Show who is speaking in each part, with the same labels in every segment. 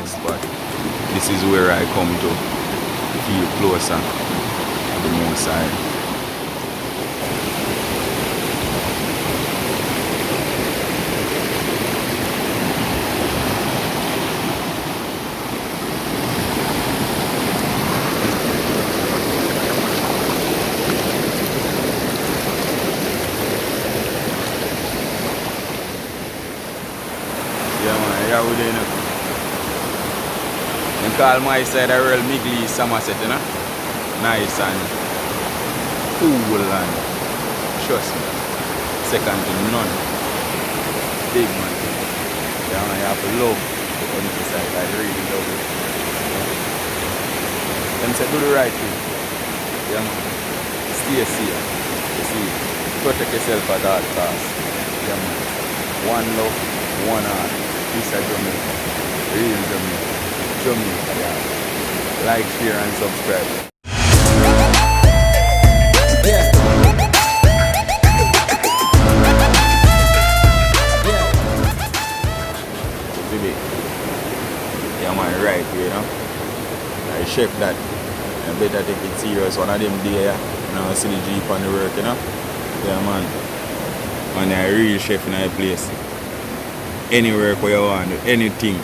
Speaker 1: spot. This is where I come to feel closer to the Most High. Yeah man, yeah we there, you know. They call my side a real Migley Somerset, you know. Nice and cool and trust me. Second to none. Big man. Yeah man, you have to love the countryside. I really love it. Them say do the right thing. Yeah man. Stay safe. You see, protect yourself at all costs. Yeah man. One love, one heart. Peace of Jamaica. Real Jamaica. Jamaica, yeah. Like, share and subscribe. Yeah. Baby. Yeah man, right here, you know. I chef that. I better take it serious one of them day, yeah. You know, see the Jeep on the work, you know. Yeah man. And I real chef in a place. Any work where you want, anything.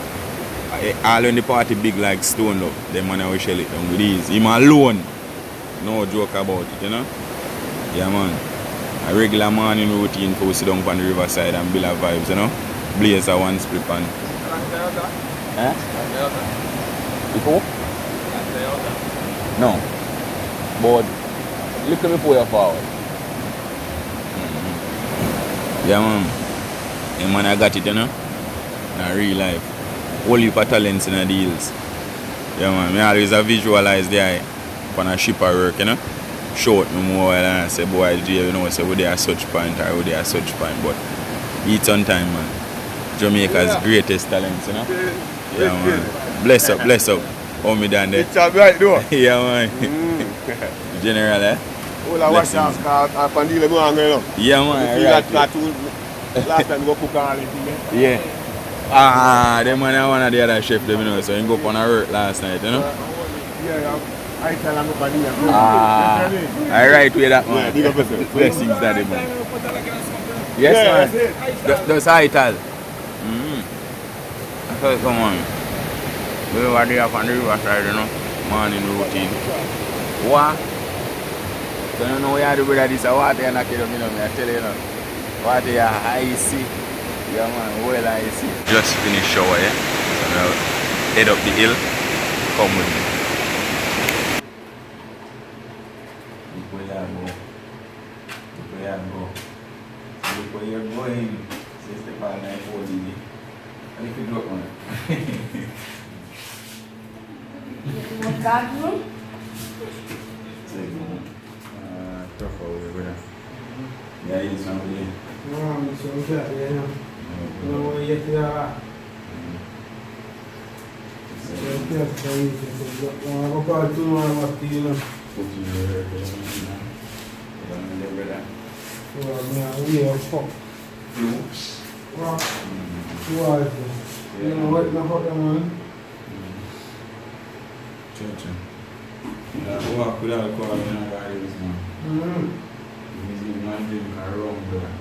Speaker 1: All when the party big like Stone Love, them man will shell it down with ease. Him alone. No joke about it, you know? Yeah man. A regular morning routine for sit down on the riverside and build a vibes, you know? Blaze a one split pan. Eh? Before? No. But look before you forward. Yeah man. Yeah man, I got it, you know? In real life. Whole heap of talents in the deals. Yeah man, I always visualize the eye on a ship at work, you know? Show it me more and I say, boy, Jay, you know, say, we there at such point or we there at such point. But it's on time, man. Jamaica's greatest talents, you know? Yeah man. Bless up, bless up. How me down there?
Speaker 2: It's alright though.
Speaker 1: Yeah man. General, eh?
Speaker 2: All I watch out and Pandila go on, you know.
Speaker 1: Yeah man, right.
Speaker 2: Last time we go cook and everything,
Speaker 1: yeah. Ah, them man are one of the other chef, them, you know, so he go up on a work last night, you know?
Speaker 2: Yeah, I tell him about it.
Speaker 1: Ah, I right with that man.
Speaker 2: Yeah,
Speaker 1: blessings, daddy man. Yes, man. That's how it all. So, come on. We were there on the riverside, you know, morning routine. What? So, you know, we have to do this water and I tell you, I tell you, water is icy. Yeah man, well icy. Just finished shower, yeah? So now, head up the hill, come with me. Look where you go. Look where you go. Look where you're going. Say step on 940. And if you drop on it.
Speaker 3: What that room?
Speaker 1: Tough over there. Yeah, it's not really.
Speaker 4: No, it's okay, yeah. No, yet they are. Go back to my team. We are fuck. What? You know what? Now what man?
Speaker 1: Church. Walk without calling and guys, man. He's not doing a wrong there.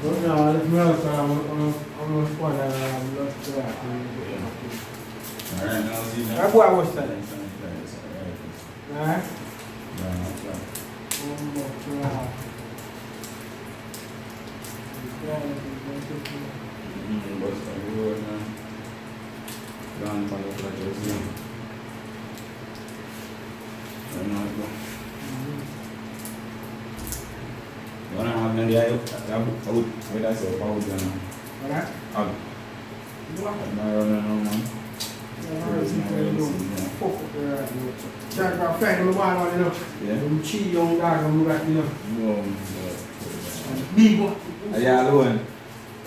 Speaker 4: But now, it's not, I'm fun and I'm lost there.
Speaker 1: Alright, now see that.
Speaker 4: I was telling. Alright?
Speaker 1: Yeah, that's right. Bus on the road, man. Gone for the fletchers, yeah. I know it go. You wanna have an idea? What I say about it, man?
Speaker 4: Alright?
Speaker 1: Out. I'm not running no, man.
Speaker 4: Check out friend of mine, you know.
Speaker 1: Yeah.
Speaker 4: Some cheese young dog, I'm back, you know.
Speaker 1: No,
Speaker 4: Big one.
Speaker 1: are you alone?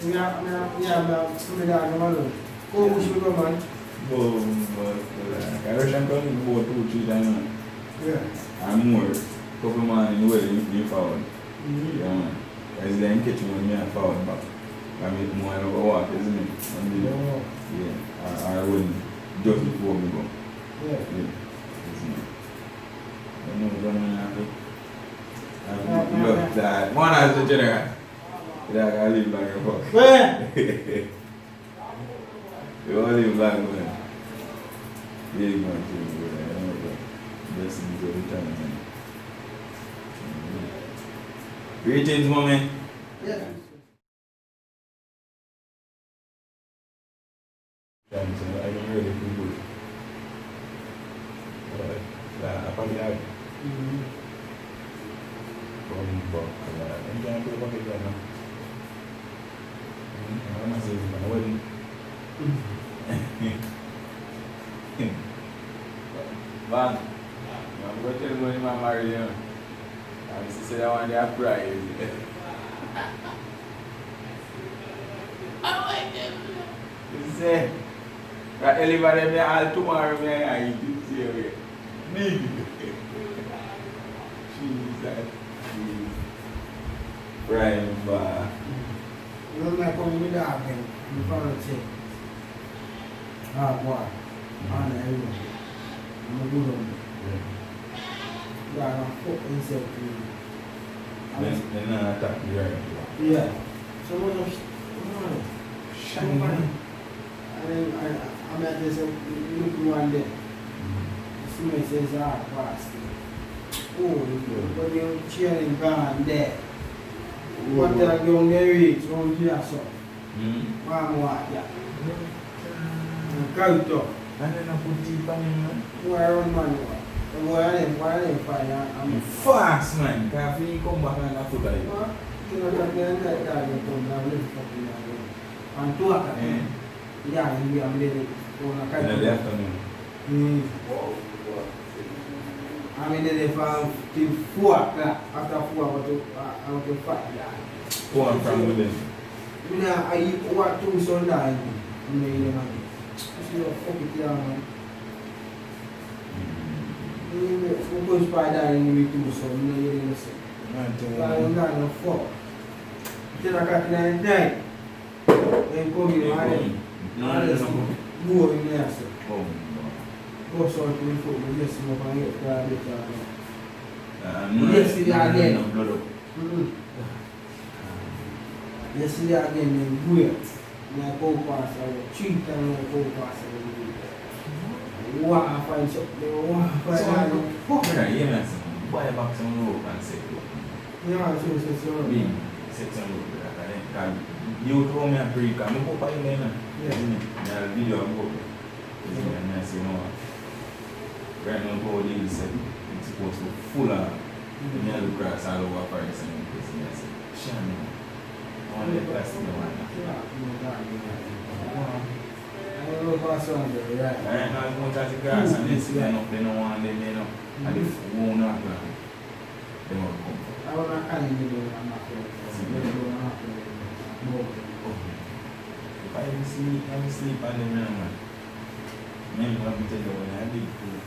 Speaker 4: Yeah, some dog, I'm alone. Go, wish me go, man.
Speaker 1: Boom, but I rush and come in about 2-3 times, man.
Speaker 4: Yeah.
Speaker 1: And more. couple man in the way you forward.
Speaker 4: Mm-hmm.
Speaker 1: Yeah, man. As then catch me when me and forward back. I mean, more I never walk, isn't it? Yeah. I win just before me go.
Speaker 4: Yeah.
Speaker 1: Isn't it? I know what I love that. One as the general. Yeah, I live like a fuck.
Speaker 4: Where?
Speaker 1: You all live like man. Big man too, bro. I know that. Blessings every time, man. Greetings, mommy.
Speaker 4: Yeah.
Speaker 1: Thanks, I don't really feel good. I probably have come back. I'm trying to put it back again now. I'm not saying I wouldn't. Man, I'm going to tell you when I'm married, you know. I used to say I want to have prize. You say, that everybody may all tomorrow may I eat it here. Big. Jesus. Right, bar.
Speaker 4: You don't like when we dog them, you probably say, boy, I'm everyone. I'm a good one. You are not fuck insect to me.
Speaker 1: Then I attack you right.
Speaker 4: Yeah. So what I'm shiny. And then I'm at this look one day. Somebody says, bastard. Oh, but you're cheering gone there. What they're going to reach on here, so. One more, yeah. Go to.
Speaker 1: And then I put deep on him, man.
Speaker 4: Where on man? Why are they fine? I'm
Speaker 1: Fast, man. Can't you come back and have to die.
Speaker 4: you know that they come down live fucking and two o'clock. Yeah, you are ready for a kind
Speaker 1: In the afternoon.
Speaker 4: I mean, they found till 4 o'clock. After 4, I want to fight.
Speaker 1: Go from within.
Speaker 4: I want to Sunday. You know, see what fuck it down, man. You go spider in the two, so you know you're innocent. I'm not no fuck. Then I got 9 night. Then come in, go in there, sir. Go sort of food, we just smoke and get that yesterday again. Yesterday again, then go I go past, I will 3 times I go past. I want to find something, I want to find something.
Speaker 1: Yeah, buy back some rope and set it.
Speaker 4: Yeah, so.
Speaker 1: Set some rope. You told me a break, I'm going to buy it. Yeah, the video I'm going to say, no. Right now, the lady said it's supposed to be full of the grass all over Paris and I said, Shannon, I want to let plastic in one.
Speaker 4: I don't know if that's on there, right?
Speaker 1: Right now, it's much as the grass and they see enough, they don't want them, you know, and if you won't have them, they won't come.
Speaker 4: I want to carry you, I'm not going
Speaker 1: If I ever sleep on them, man. Maybe I'll be telling you when I did food.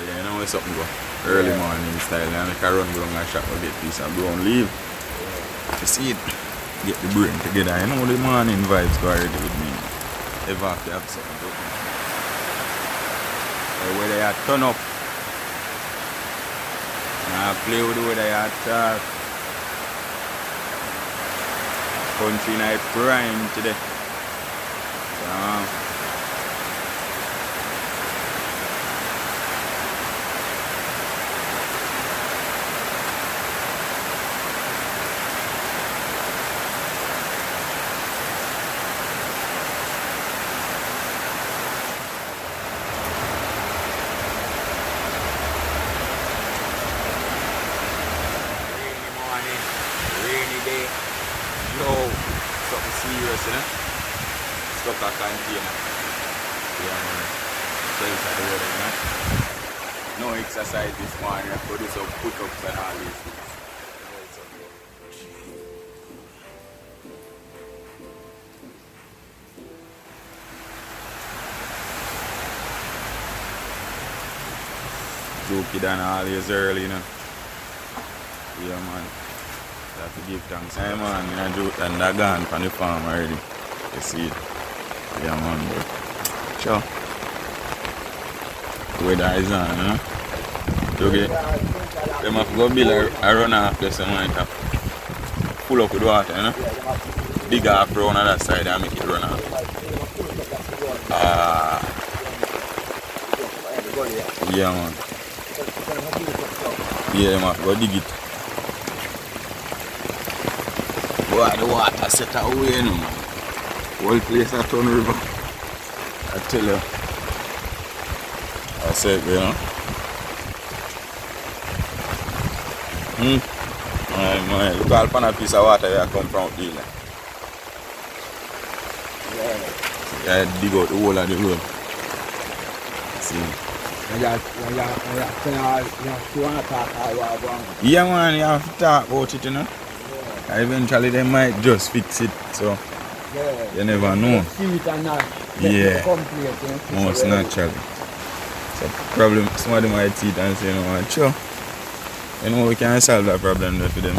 Speaker 1: You know where something go? Early morning style, and I can run along and shop a bit piece and go and leave. You see it? Get the brain together. You know the morning vibes go already with me. Ever have to have something to do. Where they are turn up. Now play with the way they are talk. Country night prime today. Serious, you know? Stuck a container. Yeah, man. So yourself at the weather, you know. No exercise this morning, I put this up, put-ups and all these things. Jokey than always early, you know. Yeah, man. Have to give thanks. Hey, man, you know, joke and they're gone from the farm already. You see it. Yeah, man, but sure. The weather is on, you know. Okay. Them have to go build a runoff place, you might have full up with water, you know. Dig off round on that side and make it run off. Yeah, man. Yeah, them have to go dig it. Boy, the water set away, you know, man. Whole place a turn river. I tell you. I said, you know. Alright, man. Look all pan a piece of water where I come from here. Yeah, dig out the whole of the road. See. Yeah, man, you have to talk about it, you know. Eventually they might just fix it, so you never know. Yeah, most naturally. So problem, somebody might see it and say, you know, sure, you know, we can solve that problem to them.